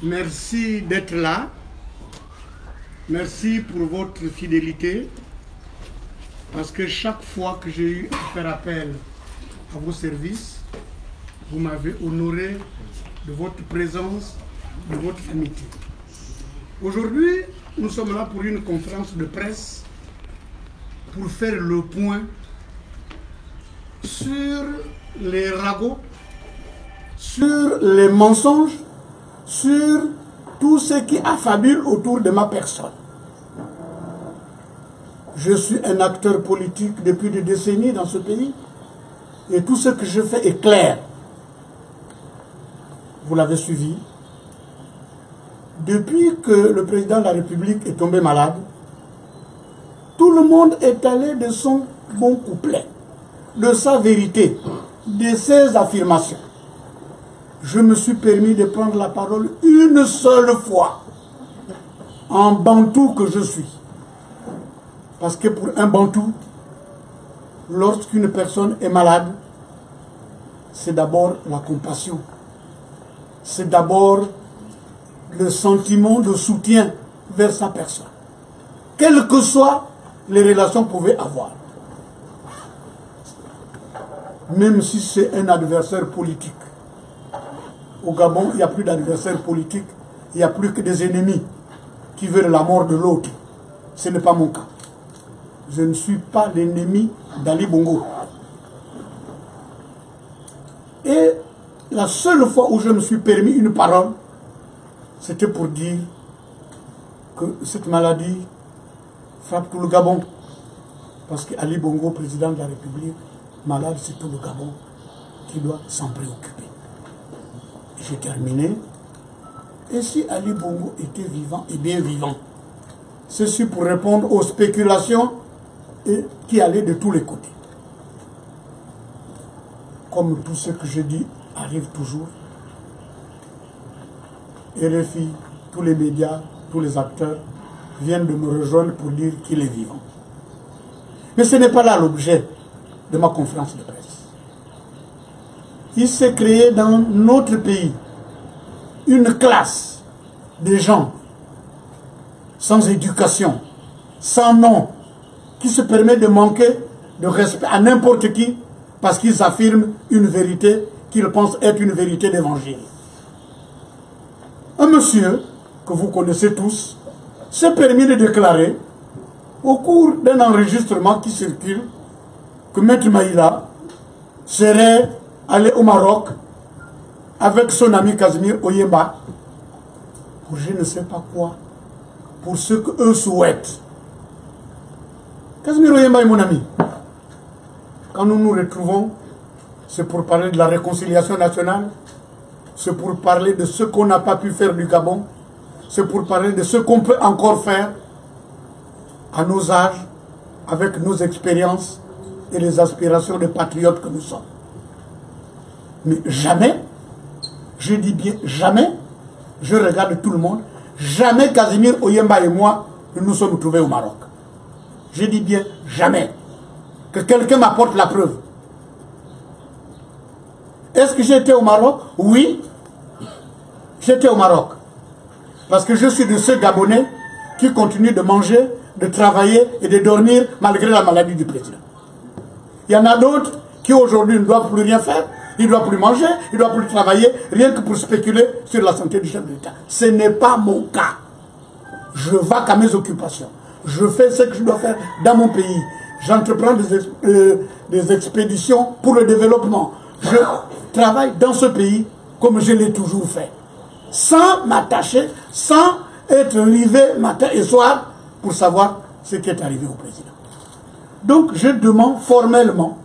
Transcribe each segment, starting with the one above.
Merci d'être là. Merci pour votre fidélité. Parce que chaque fois que j'ai eu à faire appel à vos services, vous m'avez honoré de votre présence, de votre amitié. Aujourd'hui, nous sommes là pour une conférence de presse pour faire le point sur les ragots, sur les mensonges, sur tout ce qui affabule autour de ma personne. Je suis un acteur politique depuis des décennies dans ce pays et tout ce que je fais est clair. Vous l'avez suivi. Depuis que le président de la République est tombé malade, tout le monde est allé de son bon couplet, de sa vérité, de ses affirmations. Je me suis permis de prendre la parole une seule fois, en bantou que je suis. Parce que pour un bantou, lorsqu'une personne est malade, c'est d'abord la compassion. C'est d'abord le sentiment de soutien vers sa personne. Quelles que soient les relations qu'on pouvait avoir. Même si c'est un adversaire politique. Au Gabon, il n'y a plus d'adversaires politiques, il n'y a plus que des ennemis qui veulent la mort de l'autre. Ce n'est pas mon cas. Je ne suis pas l'ennemi d'Ali Bongo. Et la seule fois où je me suis permis une parole, c'était pour dire que cette maladie frappe tout le Gabon. Parce qu'Ali Bongo, président de la République, malade, c'est tout le Gabon qui doit s'en préoccuper. J'ai terminé. Et si Ali Bongo était vivant et bien vivant, ceci pour répondre aux spéculations qui allaient de tous les côtés. Comme tout ce que je dis arrive toujours, RFI, tous les médias, tous les acteurs viennent de me rejoindre pour dire qu'il est vivant. Mais ce n'est pas là l'objet de ma conférence de presse. Il s'est créé dans notre pays une classe de gens sans éducation, sans nom, qui se permet de manquer de respect à n'importe qui parce qu'ils affirment une vérité qu'ils pensent être une vérité d'évangile. Un monsieur que vous connaissez tous s'est permis de déclarer au cours d'un enregistrement qui circule que Maître Maïla serait allé au Maroc avec son ami Casimir Oyemba pour je ne sais pas quoi, pour ce qu'eux souhaitent. Casimir Oyemba est mon ami. Quand nous nous retrouvons, c'est pour parler de la réconciliation nationale, c'est pour parler de ce qu'on n'a pas pu faire du Gabon, c'est pour parler de ce qu'on peut encore faire à nos âges, avec nos expériences et les aspirations de patriotes que nous sommes. Mais jamais, je dis bien jamais, je regarde tout le monde, jamais Casimir Oyemba et moi, nous nous sommes trouvés au Maroc. Je dis bien jamais. Que quelqu'un m'apporte la preuve. Est-ce que j'étais au Maroc? Oui. J'étais au Maroc. Parce que je suis de ceux Gabonais qui continuent de manger, de travailler et de dormir malgré la maladie du président. Il y en a d'autres qui aujourd'hui ne doivent plus rien faire, ils ne doivent plus manger, ils ne doivent plus travailler, rien que pour spéculer sur la santé du chef de l'État. Ce n'est pas mon cas. Je vais à mes occupations. Je fais ce que je dois faire dans mon pays. J'entreprends des expéditions pour le développement. Je travaille dans ce pays comme je l'ai toujours fait. Sans m'attacher, sans être rivé matin et soir pour savoir ce qui est arrivé au président. Donc je demande formellement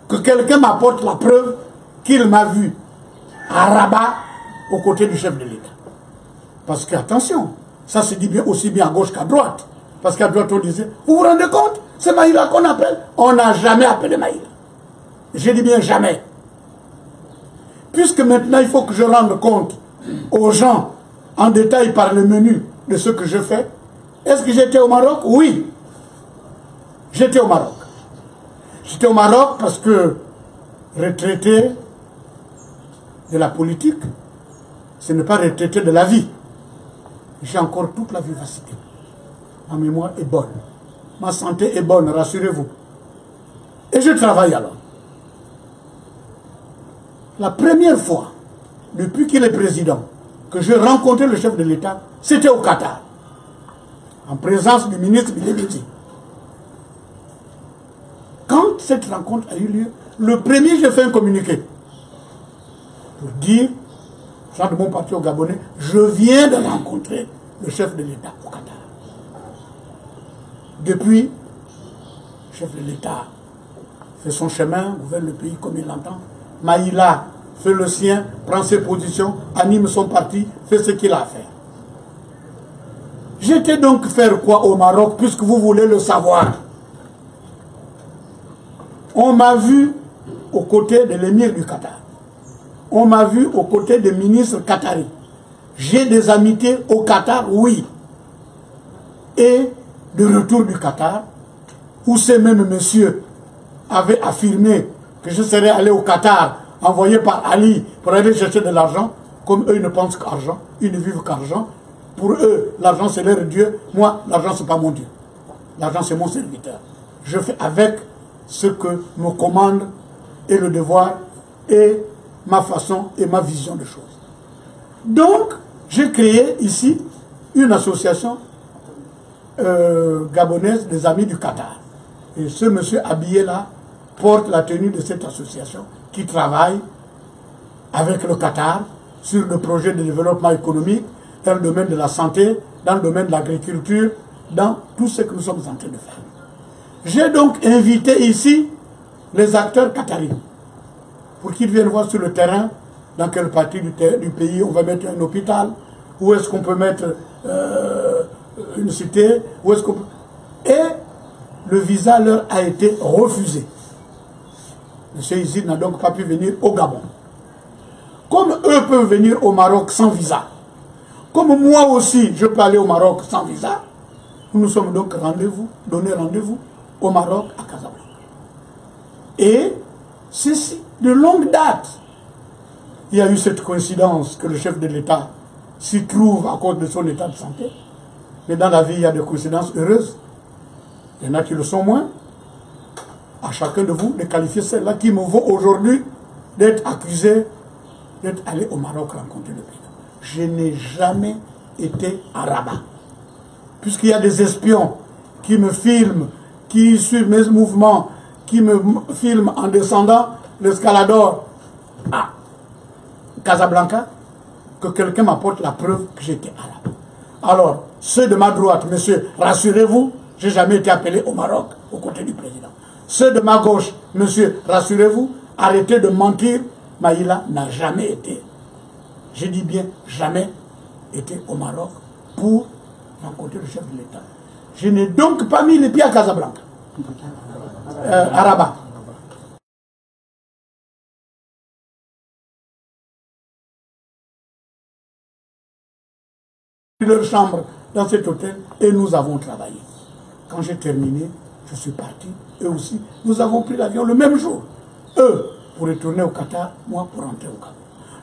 que quelqu'un m'apporte la preuve qu'il m'a vu à Rabat aux côtés du chef de l'État. Parce que, attention, ça se dit bien aussi bien à gauche qu'à droite. Parce qu'à droite on disait, vous vous rendez compte? C'est Maïla qu'on appelle. On n'a jamais appelé Maïla. Je dis bien jamais. Puisque maintenant il faut que je rende compte aux gens en détail par le menu de ce que je fais. Est-ce que j'étais au Maroc? Oui. J'étais au Maroc. J'étais au Maroc parce que retraité de la politique, ce n'est pas retraité de la vie. j'ai encore toute la vivacité. Ma mémoire est bonne. Ma santé est bonne, rassurez-vous. Et je travaille alors. La première fois, depuis qu'il est président, que j'ai rencontré le chef de l'État, c'était au Qatar, en présence du ministre Bilebiti. Quand cette rencontre a eu lieu, le premier, j'ai fait un communiqué pour dire, genre de mon parti au Gabonais, je viens de rencontrer le chef de l'État au Qatar. Depuis, le chef de l'État fait son chemin, gouverne le pays comme il l'entend. Maïla fait le sien, prend ses positions, anime son parti, fait ce qu'il a à faire. J'étais donc faire quoi au Maroc, puisque vous voulez le savoir? On m'a vu aux côtés de l'émir du Qatar. On m'a vu aux côtés des ministres qataris. J'ai des amitiés au Qatar, oui. Et de retour du Qatar, où ces mêmes messieurs avaient affirmé que je serais allé au Qatar, envoyé par Ali pour aller chercher de l'argent, comme eux ils ne pensent qu'argent, ils ne vivent qu'argent. Pour eux, l'argent c'est leur Dieu, moi, l'argent c'est pas mon Dieu. L'argent c'est mon serviteur. Je fais avec ce que me commande et le devoir et ma façon et ma vision des choses. Donc, j'ai créé ici une association gabonaise des amis du Qatar. Et ce monsieur habillé là porte la tenue de cette association qui travaille avec le Qatar sur le projet de développement économique dans le domaine de la santé, dans le domaine de l'agriculture, dans tout ce que nous sommes en train de faire. J'ai donc invité ici les acteurs qataris pour qu'ils viennent voir sur le terrain dans quelle partie du pays on va mettre un hôpital, où est-ce qu'on peut mettre une cité, où est-ce qu'on peut... Et le visa leur a été refusé. M. Isid n'a donc pas pu venir au Gabon. Comme eux peuvent venir au Maroc sans visa, comme moi aussi je peux aller au Maroc sans visa, nous nous sommes donc donné rendez-vous au Maroc, à Casablanca. Et ceci, de longue date, il y a eu cette coïncidence que le chef de l'État s'y trouve à cause de son état de santé. Mais dans la vie, il y a des coïncidences heureuses. Il y en a qui le sont moins. À chacun de vous de qualifier celle-là qui me vaut aujourd'hui d'être accusé d'être allé au Maroc rencontrer le président. Je n'ai jamais été à Rabat. Puisqu'il y a des espions qui me filment, qui suivent mes mouvements, qui me filment en descendant l'escalador à Casablanca, que quelqu'un m'apporte la preuve que j'étais à Rabat. Alors, ceux de ma droite, monsieur, rassurez-vous, je n'ai jamais été appelé au Maroc aux côtés du président. Ceux de ma gauche, monsieur, rassurez-vous, arrêtez de mentir, Maïla n'a jamais été, je dis bien jamais été au Maroc pour rencontrer le chef de l'État. Je n'ai donc pas mis les pieds à Casablanca, à Rabat. Leur chambre dans cet hôtel et nous avons travaillé. Quand j'ai terminé, je suis parti. Eux aussi, nous avons pris l'avion le même jour. Eux pour retourner au Qatar, moi pour rentrer au Gabon.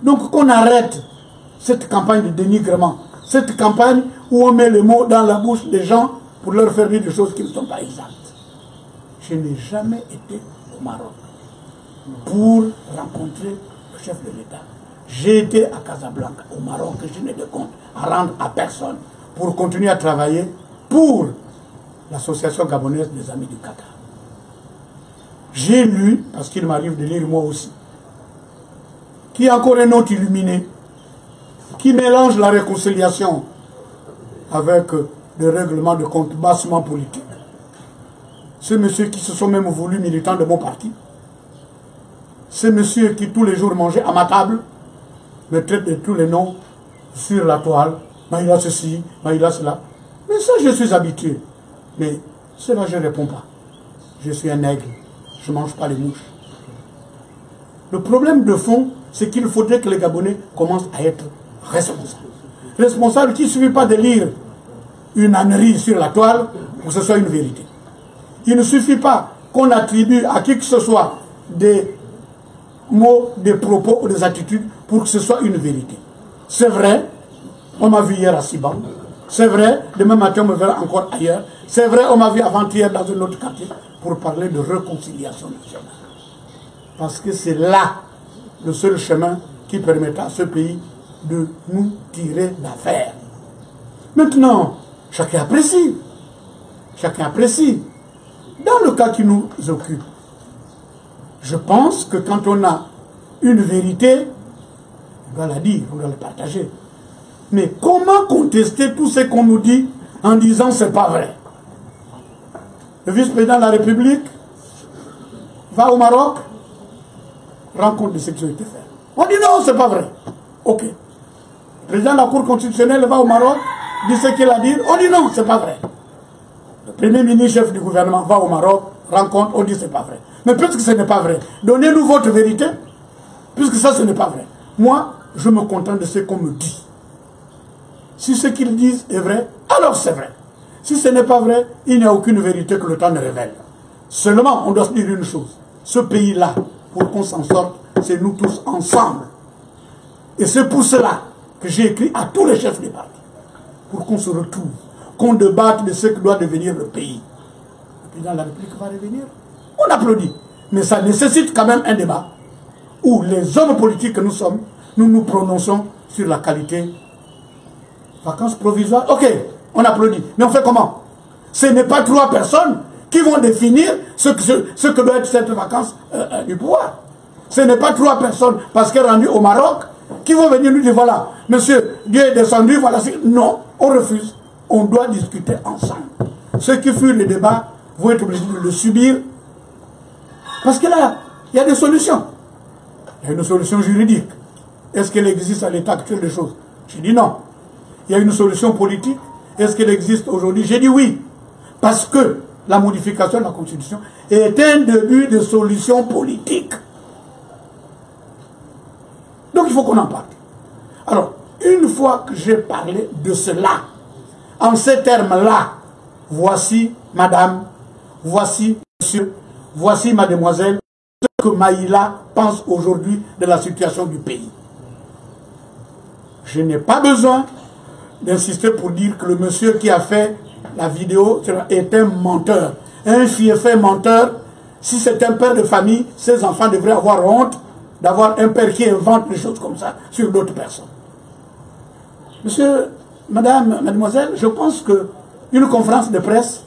Donc qu'on arrête cette campagne de dénigrement, cette campagne où on met les mots dans la bouche des gens pour leur faire dire des choses qui ne sont pas exactes. Je n'ai jamais été au Maroc pour rencontrer le chef de l'État. J'ai été à Casablanca, au Maroc, que je n'ai de compte à rendre à personne pour continuer à travailler pour l'association gabonaise des amis du Qatar. J'ai lu, parce qu'il m'arrive de lire moi aussi, qu'il y a encore un autre illuminé qui mélange la réconciliation avec le règlement de compte bassement politique. Ces messieurs qui se sont même voulus militants de mon parti, ces messieurs qui tous les jours mangeaient à ma table, me traitent de tous les noms sur la toile, Maïla ceci, Maïla cela. Mais ça, je suis habitué. Mais cela, je ne réponds pas. Je suis un aigle. Je ne mange pas les mouches. Le problème de fond, c'est qu'il faudrait que les Gabonais commencent à être responsables. Responsables qui ne suffit pas de lire une ânerie sur la toile pour que ce soit une vérité. Il ne suffit pas qu'on attribue à qui que ce soit des mots, des propos ou des attitudes pour que ce soit une vérité. C'est vrai, on m'a vu hier à Siban, C'est vrai, demain matin, on me verra encore ailleurs. C'est vrai, on m'a vu avant-hier dans un autre quartier pour parler de réconciliation nationale. Parce que c'est là le seul chemin qui permettra à ce pays de nous tirer d'affaire. Maintenant, chacun apprécie. Chacun apprécie. Dans le cas qui nous occupe, je pense que quand on a une vérité, on doit la dire, on doit la partager. Mais comment contester tout ce qu'on nous dit en disant c'est pas vrai? Le vice-président de la République va au Maroc, rend compte de ce qui a été fait. On dit non, c'est pas vrai. Ok. Le président de la Cour constitutionnelle va au Maroc, dit ce qu'il a dit, on dit non, c'est pas vrai. Le premier ministre, chef du gouvernement, va au Maroc, rend compte, on dit c'est pas vrai. Mais puisque ce n'est pas vrai, donnez-nous votre vérité, puisque ça, ce n'est pas vrai. Moi, je me contente de ce qu'on me dit. Si ce qu'ils disent est vrai, alors c'est vrai. Si ce n'est pas vrai, il n'y a aucune vérité que le temps ne révèle. Seulement, on doit se dire une chose. Ce pays-là, pour qu'on s'en sorte, c'est nous tous ensemble. Et c'est pour cela que j'ai écrit à tous les chefs des partis, pour qu'on se retrouve, qu'on débatte de ce que doit devenir le pays. Le président de la République va revenir. On applaudit. Mais ça nécessite quand même un débat où les hommes politiques que nous sommes, nous nous prononçons sur la qualité. Vacances provisoires, ok, on applaudit. Mais on fait comment? Ce n'est pas 3 personnes qui vont définir ce que doit être cette vacance du pouvoir. Ce n'est pas 3 personnes, parce qu'elle est rendue au Maroc, qui vont venir nous dire, voilà, monsieur, Dieu est descendu, voilà. Non, on refuse. On doit discuter ensemble. Ceux qui fuient le débat vont être obligés de le subir. Parce que là, il y a des solutions. Il y a une solution juridique. Est-ce qu'elle existe à l'état actuel des choses? J'ai dit non. Il y a une solution politique. Est-ce qu'elle existe aujourd'hui? J'ai dit oui. Parce que la modification de la Constitution est un début de solution politique. Donc il faut qu'on en parle. Alors, une fois que j'ai parlé de cela, en ces termes-là, voici madame, voici monsieur, voici mademoiselle, ce que Maïla pense aujourd'hui de la situation du pays. Je n'ai pas besoin d'insister pour dire que le monsieur qui a fait la vidéo est un menteur. Un fiefé menteur. Si c'est un père de famille, ses enfants devraient avoir honte d'avoir un père qui invente des choses comme ça sur d'autres personnes. Monsieur, madame, mademoiselle, je pense que une conférence de presse,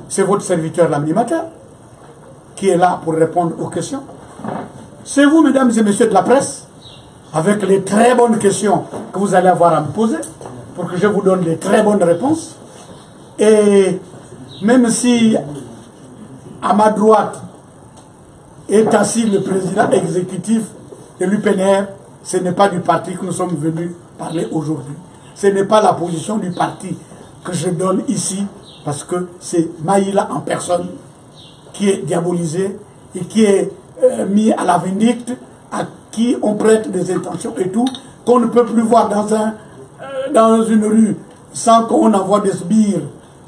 c'est votre serviteur l'animateur qui est là pour répondre aux questions. C'est vous, mesdames et messieurs de la presse, avec les très bonnes questions que vous allez avoir à me poser, pour que je vous donne des très bonnes réponses. Et même si à ma droite est assis le président exécutif de l'UPNR, ce n'est pas du parti que nous sommes venus parler aujourd'hui. Ce n'est pas la position du parti que je donne ici, parce que c'est Maïla en personne qui est diabolisé et qui est mis à la vindicte, à qui on prête des intentions et tout, qu'on ne peut plus voir dans une rue sans qu'on envoie des sbires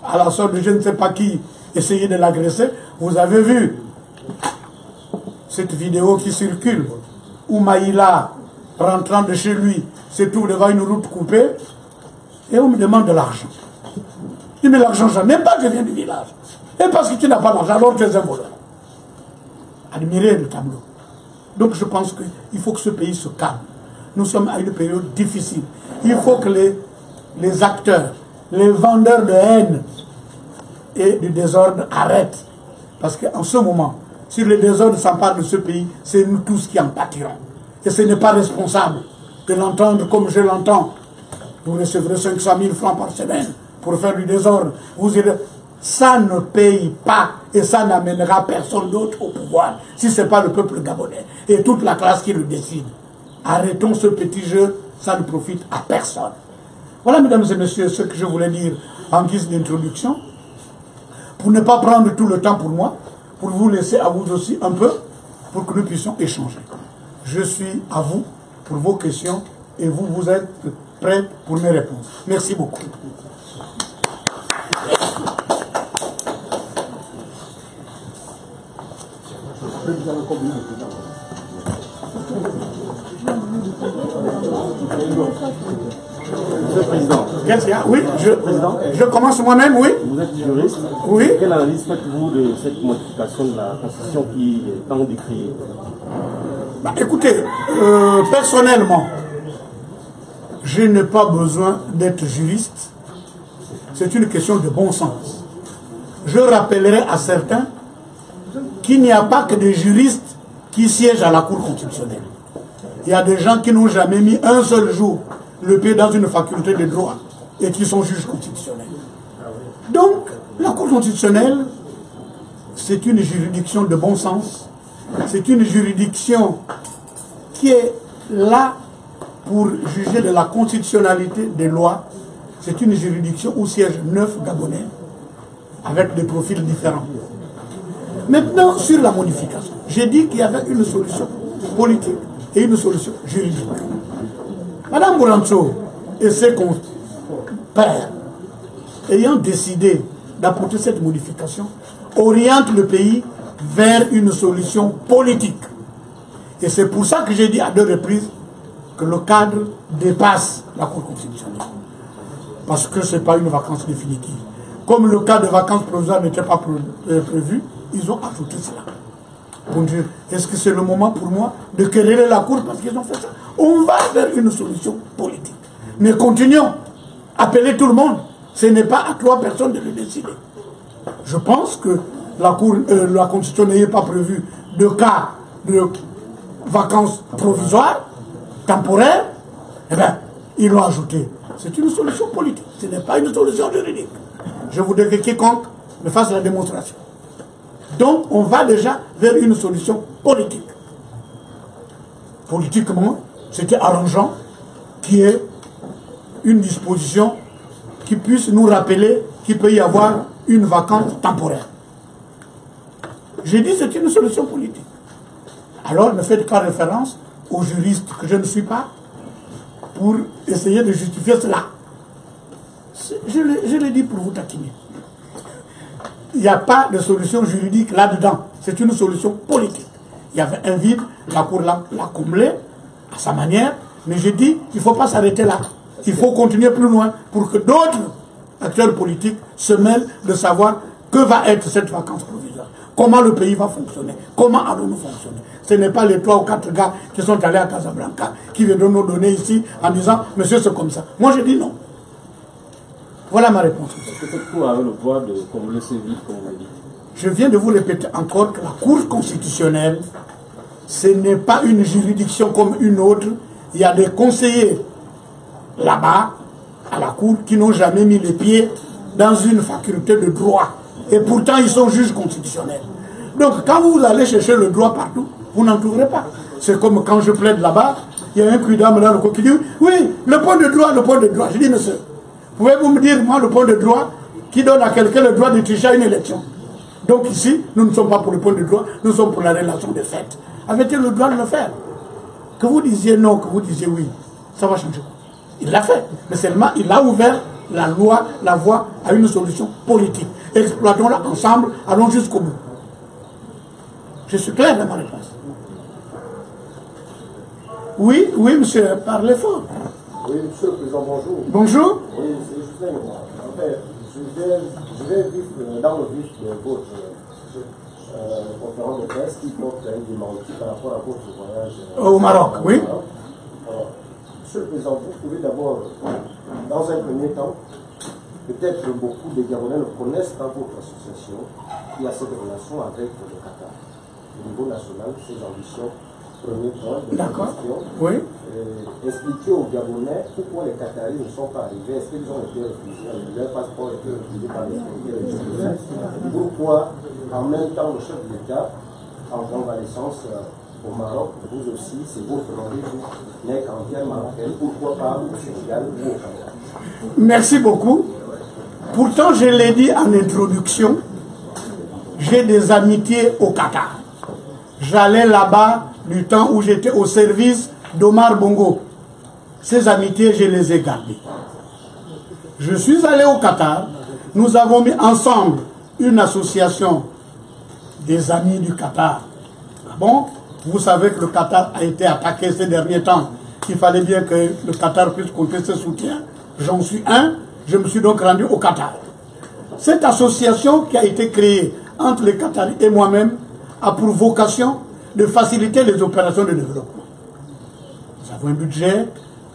à la sorte de je ne sais pas qui essayer de l'agresser. Vous avez vu cette vidéo qui circule où Maïla, rentrant de chez lui, se trouve devant une route coupée et on me demande de l'argent. Je dis mais l'argent, j'en ai pas, je viens du village. Et parce que tu n'as pas d'argent, alors tu es un voleur. Admirez le tableau. Donc je pense qu'il faut que ce pays se calme. Nous sommes à une période difficile. Il faut que les acteurs, les vendeurs de haine et du désordre arrêtent. Parce qu'en ce moment, si le désordre s'empare de ce pays, c'est nous tous qui en pâtirons. Et ce n'est pas responsable de l'entendre comme je l'entends. Vous recevrez 500 000 francs par semaine pour faire du désordre. Vous irez... Ça ne paye pas et ça n'amènera personne d'autre au pouvoir si ce n'est pas le peuple gabonais et toute la classe qui le décide. Arrêtons ce petit jeu, ça ne profite à personne. Voilà, mesdames et messieurs, ce que je voulais dire en guise d'introduction. Pour ne pas prendre tout le temps pour moi, pour vous laisser à vous aussi un peu, pour que nous puissions échanger. Je suis à vous pour vos questions et vous, vous êtes prêts pour mes réponses. Merci beaucoup. Qu'est-ce qu'il y a? Oui, je commence moi-même, oui. Vous êtes juriste. Oui. Quelle analyse faites-vous de cette modification de la Constitution qui est tant décriée? Bah, écoutez, personnellement, je n'ai pas besoin d'être juriste. C'est une question de bon sens. Je rappellerai à certains qu'il n'y a pas que des juristes qui siègent à la Cour constitutionnelle. Il y a des gens qui n'ont jamais mis un seul jour le pied dans une faculté de droit et qui sont juges constitutionnels. Donc, la Cour constitutionnelle, c'est une juridiction de bon sens. C'est une juridiction qui est là pour juger de la constitutionnalité des lois. C'est une juridiction où siègent 9 Gabonais avec des profils différents. Maintenant, sur la modification, j'ai dit qu'il y avait une solution politique et une solution juridique. Madame Bourancho et ses compères, ayant décidé d'apporter cette modification, orientent le pays vers une solution politique. Et c'est pour ça que j'ai dit à 2 reprises que le cadre dépasse la Cour constitutionnelle. Parce que ce n'est pas une vacance définitive. Comme le cas de vacances provisoires n'était pas prévu, ils ont ajouté cela. Bon Dieu, est-ce que c'est le moment pour moi de quereller la Cour parce qu'ils ont fait ça? On va vers une solution politique. Mais continuons. Appelez tout le monde. Ce n'est pas à 3 personnes de le décider. Je pense que la Constitution n'ayant pas prévu de cas de vacances provisoires, temporaires, eh bien, ils l'ont ajouté. C'est une solution politique. Ce n'est pas une solution juridique. Je voudrais que quiconque me fasse la démonstration. Donc, on va déjà vers une solution politique. Politiquement, c'était arrangeant qu'il y ait une disposition qui puisse nous rappeler qu'il peut y avoir une vacance temporaire. J'ai dit que c'est une solution politique. Alors, ne faites pas référence aux juristes que je ne suis pas pour essayer de justifier cela. Je l'ai dit pour vous taquiner. Il n'y a pas de solution juridique là-dedans. C'est une solution politique. Il y avait un vide, la Cour l'a comblé à sa manière, mais j'ai dit qu'il ne faut pas s'arrêter là. Il faut continuer plus loin pour que d'autres acteurs politiques se mêlent de savoir que va être cette vacance provisoire. Comment le pays va fonctionner. Comment allons-nous fonctionner. Ce n'est pas les 3 ou 4 gars qui sont allés à Casablanca qui viendront nous donner ici en disant « Monsieur, c'est comme ça ». Moi, je dis non. Voilà ma réponse. Est-ce que tout a le droit de combler ce vide, comme on l'a dit? Je viens de vous répéter encore que la Cour constitutionnelle, ce n'est pas une juridiction comme une autre. Il y a des conseillers là-bas, à la Cour, qui n'ont jamais mis les pieds dans une faculté de droit. Et pourtant, ils sont juges constitutionnels. Donc, quand vous allez chercher le droit partout, vous n'en trouverez pas. C'est comme quand je plaide là-bas, il y a un prud'homme dans le coin qui dit « Oui, le point de droit, le point de droit ». Je dis « Monsieur, pouvez-vous me dire, moi, le point de droit qui donne à quelqu'un le droit de tricher à une élection ?» Donc ici, nous ne sommes pas pour le point de droit, nous sommes pour la relation de fait. Avez-il le droit de le faire? Que vous disiez non, que vous disiez oui, ça va changer. Il l'a fait, mais seulement il a ouvert la loi, la voie à une solution politique. Exploitons-la ensemble, allons jusqu'au bout. Je suis clair dans ma réponse. Oui, oui, monsieur, parlez fort. Oui, monsieur le président, bonjour. Bonjour. Oui, c'est Justin. En fait, je vais vivre dans le vif de votre conférence de presse qui porte un démenti par rapport à votre voyage au Maroc, oui. Alors, monsieur le président, vous pouvez d'abord, dans un premier temps, peut-être beaucoup de Gabonais ne connaissent pas votre association qui a cette relation avec le Qatar. Au niveau national, ses ambitions, premier point de la question. Oui. Expliquer aux Gabonais pourquoi les Qataris ne sont pas arrivés. Est-ce qu'ils ont été refusés? Leur passeport a été refusé par les Qataris. Pourquoi, en même temps, le chef de l'État, en convalescence au Maroc, vous aussi, c'est votre rendez-vous, n'est qu'en terre marocaine. Pourquoi pas au Sénégal ou au Qatar? Merci beaucoup. Pourtant, je l'ai dit en introduction, j'ai des amitiés au Qatar. J'allais là-bas du temps où j'étais au service d'Omar Bongo. Ces amitiés, je les ai gardées. Je suis allé au Qatar. Nous avons mis ensemble une association des amis du Qatar. Bon, vous savez que le Qatar a été attaqué ces derniers temps. Il fallait bien que le Qatar puisse compter ses soutiens. J'en suis un. Je me suis donc rendu au Qatar. Cette association qui a été créée entre les Qataris et moi-même a pour vocation de faciliter les opérations de développement. Nous avons un budget,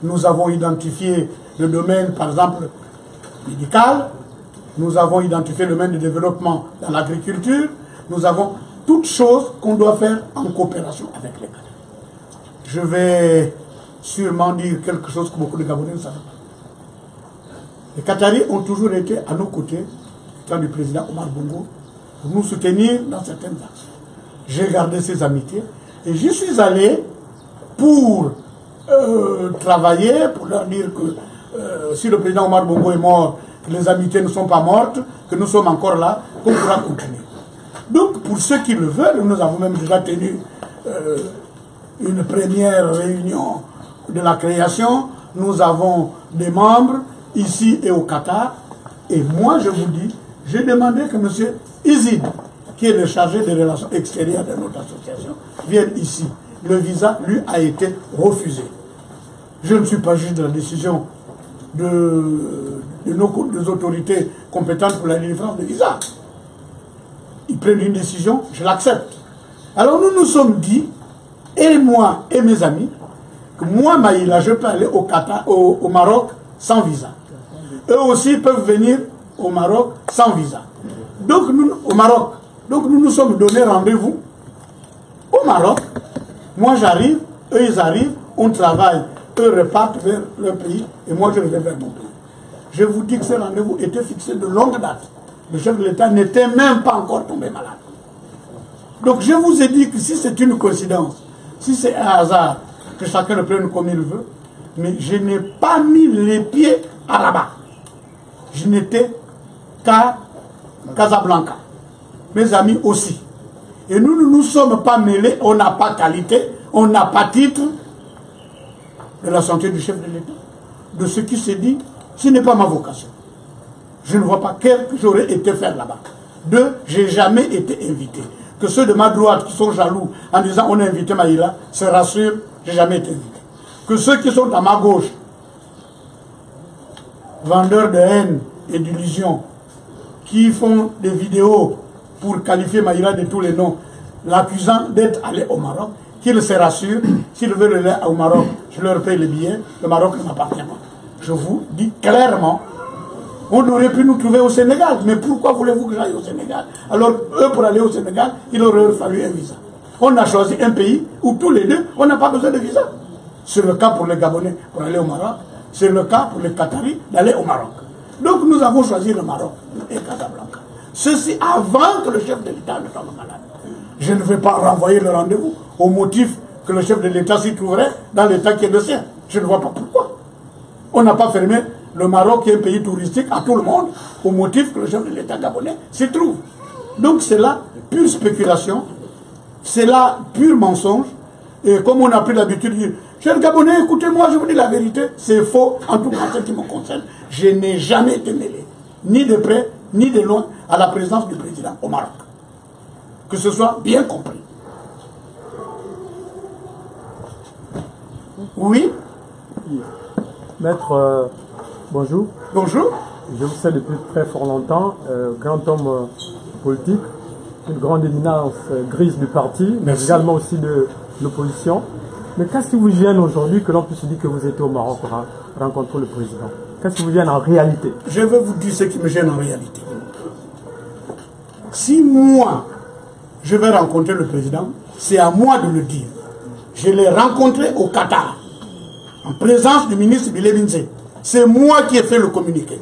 nous avons identifié le domaine, par exemple, médical, nous avons identifié le domaine de développement dans l'agriculture, nous avons toutes choses qu'on doit faire en coopération avec les Qataris. Je vais sûrement dire quelque chose que beaucoup de Gabonais ne savent pas. Les Qataris ont toujours été à nos côtés, du temps du président Omar Bongo, pour nous soutenir dans certaines actions. J'ai gardé ces amitiés et j'y suis allé pour travailler, pour leur dire que si le président Omar Bongo est mort, que les amitiés ne sont pas mortes, que nous sommes encore là, qu'on pourra continuer. Donc, pour ceux qui le veulent, nous avons même déjà tenu une première réunion de la création. Nous avons des membres ici et au Qatar. Et moi, je vous dis, j'ai demandé que M. Izid, qui est le chargé des relations extérieures de notre association, vienne ici. Le visa, lui, a été refusé. Je ne suis pas juge de la décision des autorités compétentes pour la délivrance de visa. Ils prennent une décision, je l'accepte. Alors nous nous sommes dit, et moi et mes amis, que moi, Maïla, je peux aller au Qatar, au Maroc sans visa. Eux aussi peuvent venir au Maroc sans visa. Donc nous, au Maroc, donc nous nous sommes donné rendez-vous au Maroc. Moi j'arrive, eux ils arrivent, on travaille, eux repartent vers leur pays et moi je vais vers mon pays. Je vous dis que ce rendez-vous était fixé de longue date. Le chef de l'État n'était même pas encore tombé malade. Donc je vous ai dit que si c'est une coïncidence, si c'est un hasard, que chacun le prenne comme il veut, mais je n'ai pas mis les pieds à Rabat. Je n'étais qu'à Casablanca. Mes amis aussi. Et nous ne nous sommes pas mêlés, on n'a pas qualité, on n'a pas titre de la santé du chef de l'État. De ce qui s'est dit, ce n'est pas ma vocation. Je ne vois pas quel que j'aurais été faire là-bas. Deux, je n'ai jamais été invité. Que ceux de ma droite qui sont jaloux en disant on a invité Maïla se rassurent, je n'ai jamais été invité. Que ceux qui sont à ma gauche, vendeurs de haine et d'illusion, qui font des vidéos pour qualifier Maïla de tous les noms, l'accusant d'être allé au Maroc, qu'ils se rassurent, s'ils veulent aller au Maroc, je leur paye les billets, le Maroc ne m'appartient pas. Je vous dis clairement, on aurait pu nous trouver au Sénégal, mais pourquoi voulez-vous que j'aille au Sénégal? Alors, eux, pour aller au Sénégal, il aurait fallu un visa. On a choisi un pays où tous les deux, on n'a pas besoin de visa. C'est le cas pour les Gabonais pour aller au Maroc, c'est le cas pour les Qataris d'aller au Maroc. Donc nous avons choisi le Maroc et Casablanca. Ceci avant que le chef de l'État ne tombe malade. Je ne vais pas renvoyer le rendez-vous au motif que le chef de l'État s'y trouverait dans l'État qui est le sien. Je ne vois pas pourquoi. On n'a pas fermé le Maroc, qui est un pays touristique, à tout le monde, au motif que le chef de l'État gabonais s'y trouve. Donc c'est là pure spéculation, c'est là pur mensonge. Et comme on a pris l'habitude de dire, chers Gabonais, écoutez-moi, je vous dis la vérité, c'est faux, en tout cas en ce qui me concerne. Je n'ai jamais été mêlé, ni de près, ni de loin, à la présence du président au Maroc. Que ce soit bien compris. Oui. Maître, bonjour. Bonjour. Je vous sais depuis très fort longtemps, grand homme politique, une grande éminence grise du parti, mais également aussi de l'opposition. Mais qu'est-ce qui vous gêne aujourd'hui que l'on puisse dire que vous étiez au Maroc pour rencontrer le président? Qu'est-ce qui vous gêne en réalité? Je vais vous dire ce qui me gêne en réalité. Si moi, je vais rencontrer le président, c'est à moi de le dire. Je l'ai rencontré au Qatar, en présence du ministre Bilebinze. C'est moi qui ai fait le communiqué.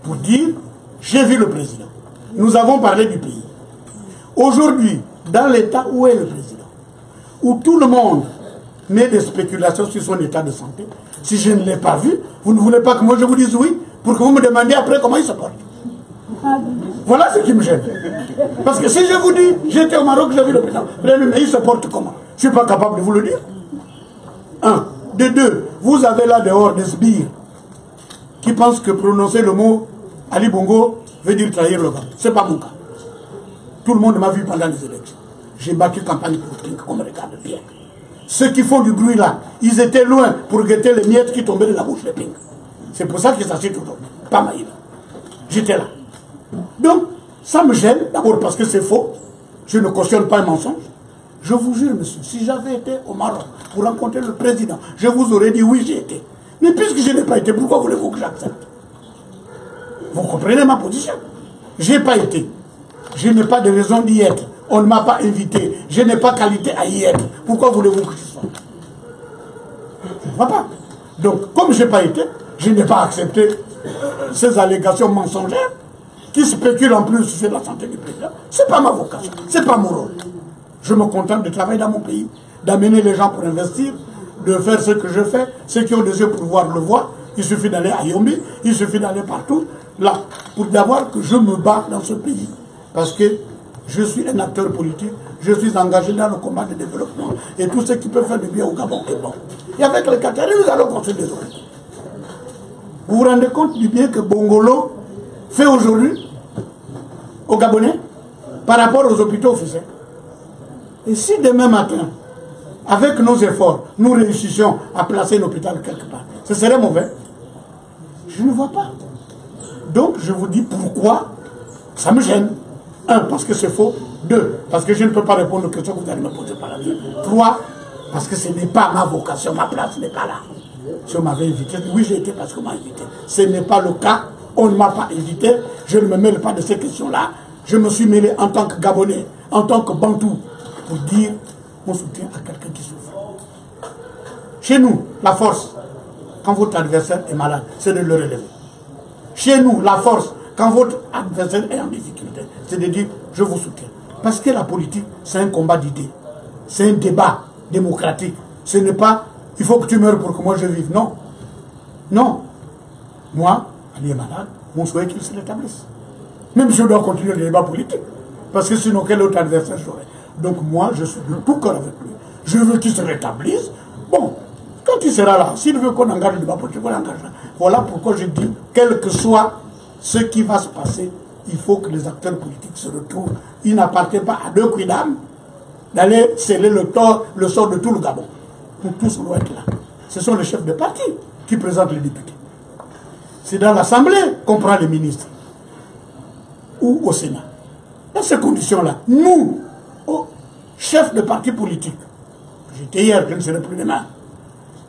Pour dire, j'ai vu le président. Nous avons parlé du pays. Aujourd'hui, dans l'état où est le président, où tout le monde met des spéculations sur son état de santé, si je ne l'ai pas vu, vous ne voulez pas que moi je vous dise oui, pour que vous me demandiez après comment il se porte. Voilà ce qui me gêne. Parce que si je vous dis, j'étais au Maroc, j'ai vu le président, mais il se porte comment? Je ne suis pas capable de vous le dire. Un. De deux, vous avez là dehors des sbires qui pensent que prononcer le mot Ali Bongo veut dire trahir le vent. Ce n'est pas mon cas. Tout le monde m'a vu pendant les élections. J'ai battu campagne pour Pink, qu'on me regarde bien. Ceux qui font du bruit là, ils étaient loin pour guetter les miettes qui tombaient de la bouche de Pink. C'est pour ça que ça s'est aujourd'hui. Pas Maïla. J'étais là. Donc, ça me gêne, d'abord parce que c'est faux. Je ne cautionne pas un mensonge. Je vous jure, monsieur, si j'avais été au Maroc pour rencontrer le président, je vous aurais dit oui, j'y étais. Mais puisque je n'ai pas été, pourquoi voulez-vous que j'accepte? Vous comprenez ma position? Je n'ai pas été. Je n'ai pas de raison d'y être. On ne m'a pas invité. Je n'ai pas qualité à y être. Pourquoi voulez-vous que je sois? Je ne vois pas. Donc, comme je n'ai pas été, je n'ai pas accepté ces allégations mensongères qui spéculent en plus sur la santé du président. Ce n'est pas ma vocation. Ce n'est pas mon rôle. Je me contente de travailler dans mon pays, d'amener les gens pour investir, de faire ce que je fais. Ceux qui ont des yeux pour voir le voient. Il suffit d'aller à Yombi, il suffit d'aller partout, là, pour savoir que je me bats dans ce pays. Parce que je suis un acteur politique, je suis engagé dans le combat de développement. Et tout ce qui peut faire du bien au Gabon est bon. Et avec le Qatar, nous allons construire des hôpitaux. Vous vous rendez compte du bien que Bongolo fait aujourd'hui aux Gabonais par rapport aux hôpitaux officiels? Et si demain matin, avec nos efforts, nous réussissions à placer un hôpital quelque part, ce serait mauvais? Je ne vois pas. Donc, je vous dis pourquoi ça me gêne. 1, parce que c'est faux. 2, parce que je ne peux pas répondre aux questions que vous allez me poser par la suite. 3, parce que ce n'est pas ma vocation, ma place n'est pas là. Si on m'avait invité, oui, j'ai été parce qu'on m'a invité. Ce n'est pas le cas. On ne m'a pas invité. Je ne me mêle pas de ces questions-là. Je me suis mêlé en tant que Gabonais, en tant que Bantou, pour dire mon soutien à quelqu'un qui souffre. Chez nous, la force, quand votre adversaire est malade, c'est de le relever. Chez nous, la force, quand votre adversaire est en difficulté, c'est de dire je vous soutiens. Parce que la politique, c'est un combat d'idées. C'est un débat démocratique. Ce n'est pas il faut que tu meurs pour que moi je vive. Non. Non. Moi, Ali est malade, mon souhait est qu'il se rétablisse. Même si je dois continuer le débat politique. Parce que sinon, quel autre adversaire j'aurais? Donc moi, je suis de tout cœur avec lui. Je veux qu'il se rétablisse. Bon, quand il sera là, s'il veut qu'on engage le débat politique, on l'engagera. Voilà pourquoi je dis, quel que soit ce qui va se passer, il faut que les acteurs politiques se retrouvent. Il n'appartient pas à deux quidam d'aller sceller le sort de tout le Gabon. Nous tous, on doit être là. Ce sont les chefs de parti qui présentent les députés. C'est dans l'Assemblée qu'on prend les ministres. Ou au Sénat. Dans ces conditions-là, nous, chefs de parti politique, j'étais hier, je ne serai plus demain,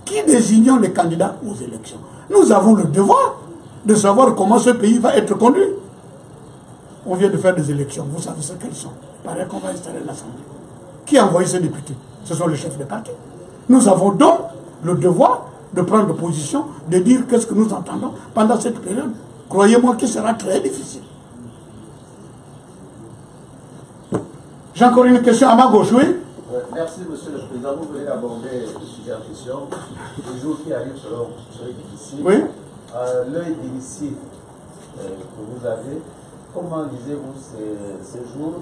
qui désignons les candidats aux élections. Nous avons le devoir de savoir comment ce pays va être conduit. On vient de faire des élections, vous savez ce qu'elles sont. Il paraît qu'on va installer l'Assemblée. Qui a envoyé ces députés? Ce sont les chefs de parti. Nous avons donc le devoir de prendre position, de dire qu'est-ce que nous entendons pendant cette période. Croyez-moi que ce sera très difficile. J'ai encore une question à ma gauche, oui? Merci, Monsieur le Président. Vous venez d'aborder le sujet en question. Les jours qui arrivent seraient difficiles. Oui. L'œil d'initié que vous avez, comment lisez-vous ces jours?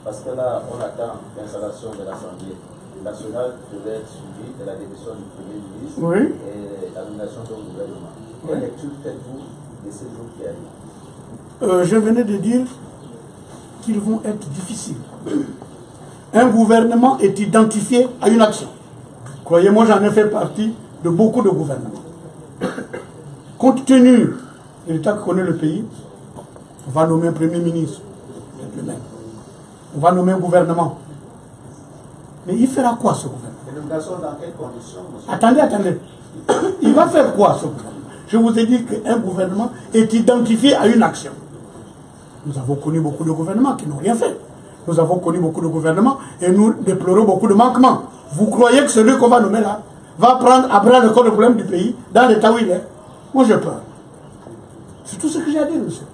Parce que là, on attend l'installation de l'Assemblée nationale qui devait être suivie de la démission du Premier ministre et la nomination du gouvernement. Quelle lecture faites-vous de ces jours qui arrivent? Je venais de dire qu'ils vont être difficiles. Un gouvernement est identifié à une action. Croyez-moi, j'en ai fait partie de beaucoup de gouvernements. Compte tenu de l'état que connaît le pays, on va nommer un Premier ministre. On va nommer un gouvernement. Mais il fera quoi ce gouvernement? Et nomination dans quelles conditions, monsieur? Attendez. Il va faire quoi ce gouvernement? Je vous ai dit qu'un gouvernement est identifié à une action. Nous avons connu beaucoup de gouvernements qui n'ont rien fait. Nous avons connu beaucoup de gouvernements et nous déplorons beaucoup de manquements. Vous croyez que celui qu'on va nommer là va prendre à bras le corps le problème du pays dans l'état où il est? Moi j'ai peur. C'est tout ce que j'ai à dire, monsieur.